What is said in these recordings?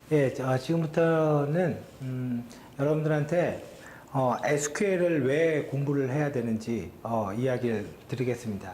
예, 지금부터는 여러분들한테 SQL을 왜 공부를 해야 되는지 이야기를 드리겠습니다.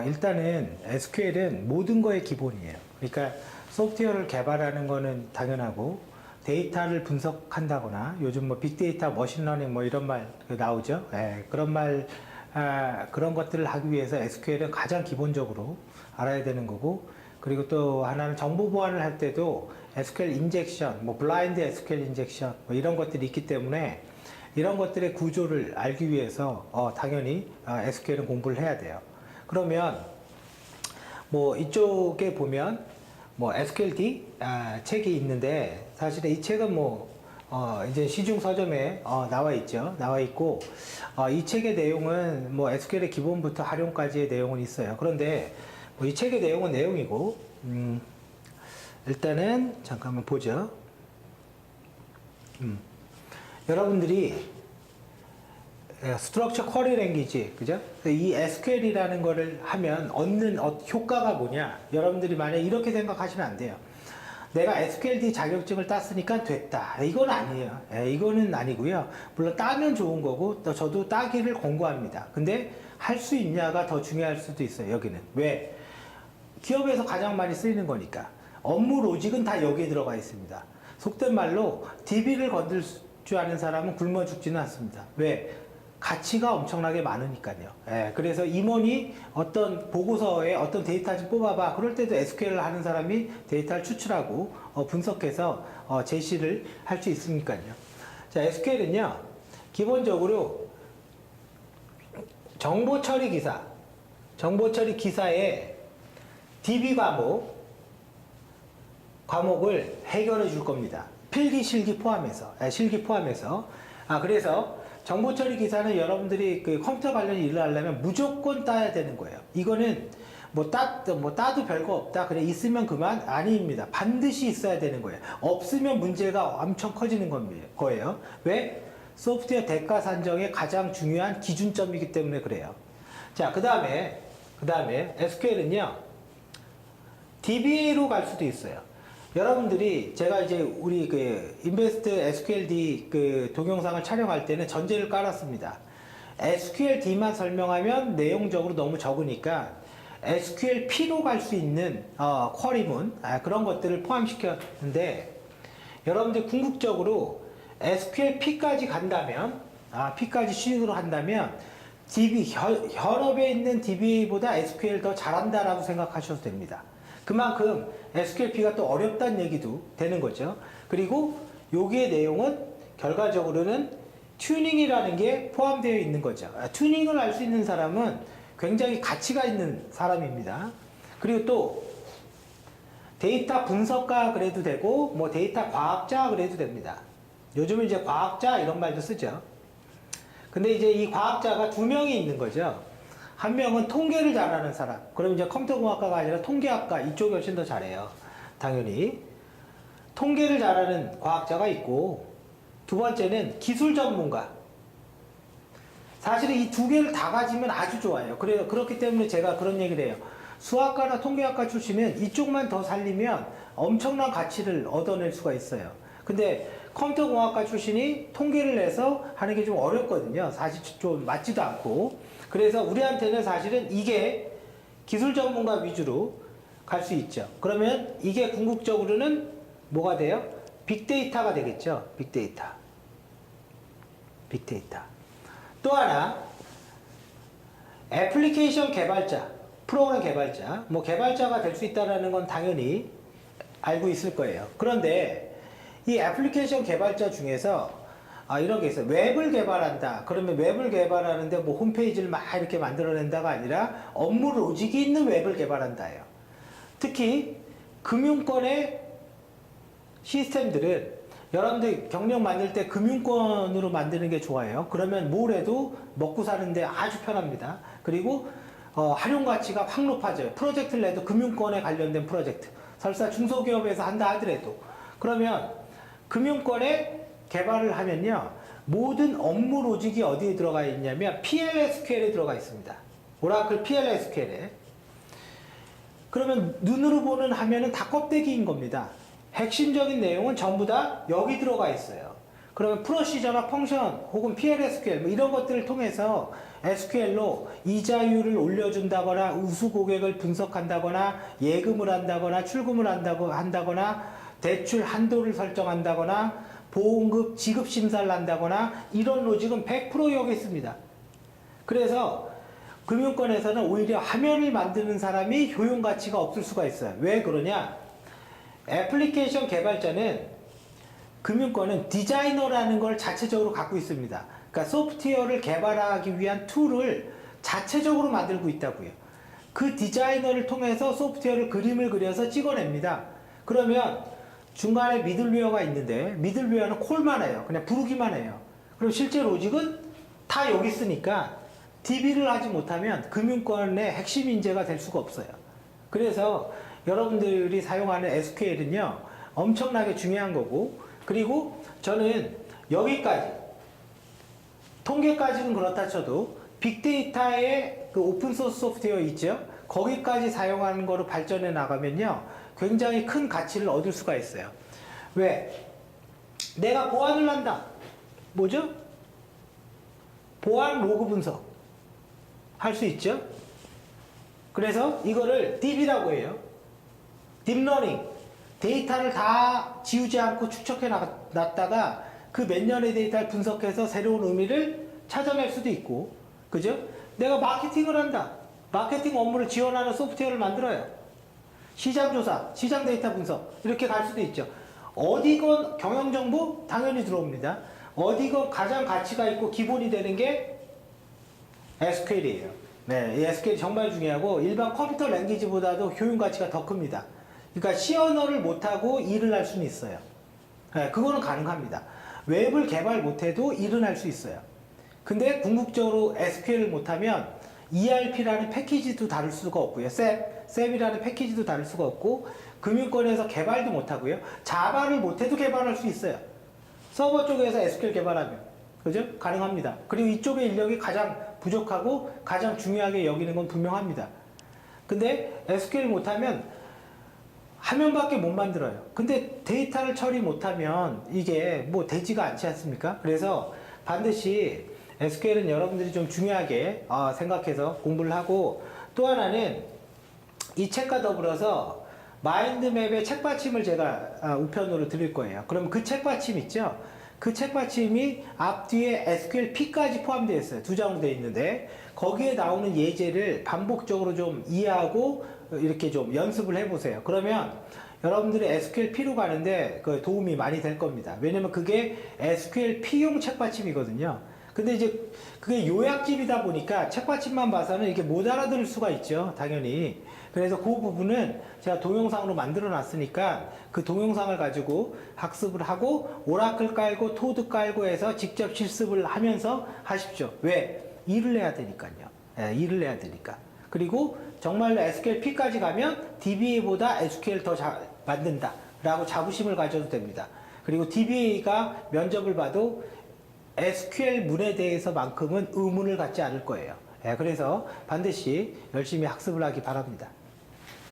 일단은 SQL은 모든 거의 기본이에요. 그러니까 소프트웨어를 개발하는 거는 당연하고 데이터를 분석한다거나 요즘 뭐 빅데이터, 머신러닝 뭐 이런 말 나오죠. 예, 그런 것들을 하기 위해서 SQL은 가장 기본적으로 알아야 되는 거고, 그리고 또 하나는 정보 보안을 할 때도 SQL 인젝션, 뭐 블라인드 SQL 인젝션 뭐 이런 것들이 있기 때문에 이런 것들의 구조를 알기 위해서 당연히 SQL은 공부를 해야 돼요. 그러면 뭐 이쪽에 보면 뭐 SQLD 책이 있는데, 사실 이 책은 뭐 이제 시중 서점에 나와 있죠. 나와 있고, 이 책의 내용은 뭐 SQL의 기본부터 활용까지의 내용은 있어요. 그런데 뭐 이 책의 내용은 내용이고, 일단은 잠깐만 보죠. 여러분들이 스트럭처 쿼리 랭귀지, 그죠? 이 SQL이라는 거를 하면 얻는 효과가 뭐냐? 여러분들이 만약에 이렇게 생각하시면 안 돼요. 내가 SQLD 자격증을 땄으니까 됐다. 이건 아니에요. 이거는 아니고요. 물론 따면 좋은 거고, 또 저도 따기를 권고합니다. 근데 할 수 있냐가 더 중요할 수도 있어요, 여기는. 왜? 기업에서 가장 많이 쓰이는 거니까. 업무 로직은 다 여기에 들어가 있습니다. 속된 말로 DB를 건들 줄 아는 사람은 굶어 죽지는 않습니다. 왜? 가치가 엄청나게 많으니까요. 그래서 임원이 어떤 보고서에 어떤 데이터 좀 뽑아봐. 그럴 때도 SQL을 하는 사람이 데이터를 추출하고 분석해서 제시를 할 수 있으니까요. 자, SQL은요, 기본적으로 정보 처리 기사에 DB 과목을 해결해 줄 겁니다. 필기, 실기 포함해서. 그래서 정보 처리 기사는 여러분들이 그 컴퓨터 관련 일을 하려면 무조건 따야 되는 거예요. 이거는 따도 별거 없다. 그래, 있으면 그만? 아닙니다. 반드시 있어야 되는 거예요. 없으면 문제가 엄청 커지는 거예요. 왜? 소프트웨어 대가 산정의 가장 중요한 기준점이기 때문에 그래요. 자, 그 다음에 SQL은요, DBA로 갈 수도 있어요. 여러분들이 제가 이제 우리 그 인베스트 SQLD 그 동영상을 촬영할 때는 전제를 깔았습니다. SQLD만 설명하면 내용적으로 너무 적으니까 SQLP로 갈 수 있는 쿼리문 그런 것들을 포함시켰는데, 여러분들 궁극적으로 SQLP까지 간다면 P까지 시으로 한다면 현업에 있는 DBA보다 SQL 더 잘한다라고 생각하셔도 됩니다. 그만큼 SQLP가 또 어렵다는 얘기도 되는 거죠. 그리고 여기의 내용은 결과적으로는 튜닝이라는 게 포함되어 있는 거죠. 튜닝을 알 수 있는 사람은 굉장히 가치가 있는 사람입니다. 그리고 또 데이터 분석가 그래도 되고, 뭐 데이터 과학자 그래도 됩니다. 요즘은 이제 과학자 이런 말도 쓰죠. 근데 이제 이 과학자가 두 명이 있는 거죠. 한 명은 통계를 잘하는 사람. 그럼 이제 컴퓨터공학과가 아니라 통계학과, 이쪽이 훨씬 더 잘해요. 당연히. 통계를 잘하는 과학자가 있고, 두 번째는 기술 전문가. 사실은 이 두 개를 다 가지면 아주 좋아요. 그렇기 때문에 제가 그런 얘기를 해요. 수학과나 통계학과 출신은 이쪽만 더 살리면 엄청난 가치를 얻어낼 수가 있어요. 근데 컴퓨터공학과 출신이 통계를 내서 하는 게 좀 어렵거든요. 사실 좀 맞지도 않고. 그래서 우리한테는 사실은 이게 기술 전문가 위주로 갈 수 있죠. 그러면 이게 궁극적으로는 뭐가 돼요? 빅데이터가 되겠죠. 빅데이터. 또 하나, 애플리케이션 개발자, 프로그램 개발자, 뭐 개발자가 될 수 있다는 건 당연히 알고 있을 거예요. 그런데 이 애플리케이션 개발자 중에서 이런 게 있어요. 웹을 개발한다. 그러면 웹을 개발하는데 뭐 홈페이지를 막 이렇게 만들어낸다가 아니라 업무 로직이 있는 웹을 개발한다예요. 특히 금융권의 시스템들은 여러분들 경력 만들 때 금융권으로 만드는 게 좋아요. 그러면 뭘 해도 먹고 사는데 아주 편합니다. 그리고 활용 가치가 확 높아져요. 프로젝트를 내도 금융권에 관련된 프로젝트. 설사 중소기업에서 한다 하더라도. 그러면 금융권에 개발을 하면요, 모든 업무 로직이 어디에 들어가 있냐면 PLSQL에 들어가 있습니다. 오라클 PLSQL에. 그러면 눈으로 보는 화면은 다 껍데기인 겁니다. 핵심적인 내용은 전부 다 여기 들어가 있어요. 그러면 프로시저나 펑션 혹은 PLSQL 뭐 이런 것들을 통해서 SQL로 이자율을 올려준다거나 우수 고객을 분석한다거나 예금을 한다거나 출금을 한다거나 대출 한도를 설정한다거나 보험급 지급 심사를 한다거나 이런 로직은 100% 여기 있습니다. 그래서 금융권에서는 오히려 화면을 만드는 사람이 효용 가치가 없을 수가 있어요. 왜 그러냐? 애플리케이션 개발자는 금융권은 디자이너라는 걸 자체적으로 갖고 있습니다. 그러니까 소프트웨어를 개발하기 위한 툴을 자체적으로 만들고 있다고요. 그 디자이너를 통해서 소프트웨어를 그림을 그려서 찍어냅니다. 그러면 중간에 미들웨어가 있는데 미들웨어는 콜만 해요. 그냥 부르기만 해요. 그럼 실제 로직은 다 여기 있으니까 DB를 하지 못하면 금융권의 핵심 인재가 될 수가 없어요. 그래서 여러분들이 사용하는 SQL은요 엄청나게 중요한 거고, 그리고 저는 여기까지 통계까지는 그렇다 쳐도 빅데이터의 그 오픈소스 소프트웨어 있죠, 거기까지 사용하는 거로 발전해 나가면요 굉장히 큰 가치를 얻을 수가 있어요. 왜? 내가 보안을 한다. 뭐죠? 보안 로그 분석 할 수 있죠. 그래서 이거를 DB라고 해요. 딥러닝. 데이터를 다 지우지 않고 축적해 놨다가 그 몇 년의 데이터를 분석해서 새로운 의미를 찾아낼 수도 있고, 그죠? 내가 마케팅을 한다. 마케팅 업무를 지원하는 소프트웨어를 만들어요. 시장조사, 시장 데이터 분석 이렇게 갈 수도 있죠. 어디건 경영정보 당연히 들어옵니다. 어디건 가장 가치가 있고 기본이 되는 게 SQL이에요. 네, 이 SQL이 정말 중요하고 일반 컴퓨터 랭귀지보다도 효용 가치가 더 큽니다. 그러니까 C언어를 못하고 일을 할 수는 있어요. 네, 그거는 가능합니다. 웹을 개발 못해도 일은 할 수 있어요. 근데 궁극적으로 SQL을 못하면 ERP라는 패키지도 다룰 수가 없고요. SAP이라는 패키지도 다룰 수가 없고, 금융권에서 개발도 못하고요. 자바를 못해도 개발할 수 있어요. 서버 쪽에서 SQL 개발하면. 그죠? 가능합니다. 그리고 이쪽의 인력이 가장 부족하고 가장 중요하게 여기는 건 분명합니다. 근데 SQL 못하면 화면밖에 못 만들어요. 근데 데이터를 처리 못하면 이게 뭐 되지가 않지 않습니까? 그래서 반드시 SQL은 여러분들이 좀 중요하게 생각해서 공부를 하고, 또 하나는 이 책과 더불어서 마인드맵의 책받침을 제가 우편으로 드릴 거예요. 그럼 그 책받침 있죠? 그 책받침이 앞뒤에 SQLP까지 포함되어 있어요. 두 장으로 되어 있는데 거기에 나오는 예제를 반복적으로 좀 이해하고 이렇게 좀 연습을 해보세요. 그러면 여러분들이 SQLP로 가는데 그 도움이 많이 될 겁니다. 왜냐면 그게 SQLP용 책받침이거든요. 근데 이제 그게 요약집이다 보니까 책받침만 봐서는 이게 못 알아들을 수가 있죠, 당연히. 그래서 그 부분은 제가 동영상으로 만들어 놨으니까 그 동영상을 가지고 학습을 하고 오라클 깔고 토드 깔고 해서 직접 실습을 하면서 하십시오. 왜? 일을 해야 되니까요. 예, 일을 해야 되니까. 그리고 정말로 SQLP까지 가면 DBA보다 SQL 더 만든다 라고 자부심을 가져도 됩니다. 그리고 DBA가 면접을 봐도 SQL 문에 대해서만큼은 의문을 갖지 않을 거예요. 예, 그래서 반드시 열심히 학습을 하기 바랍니다.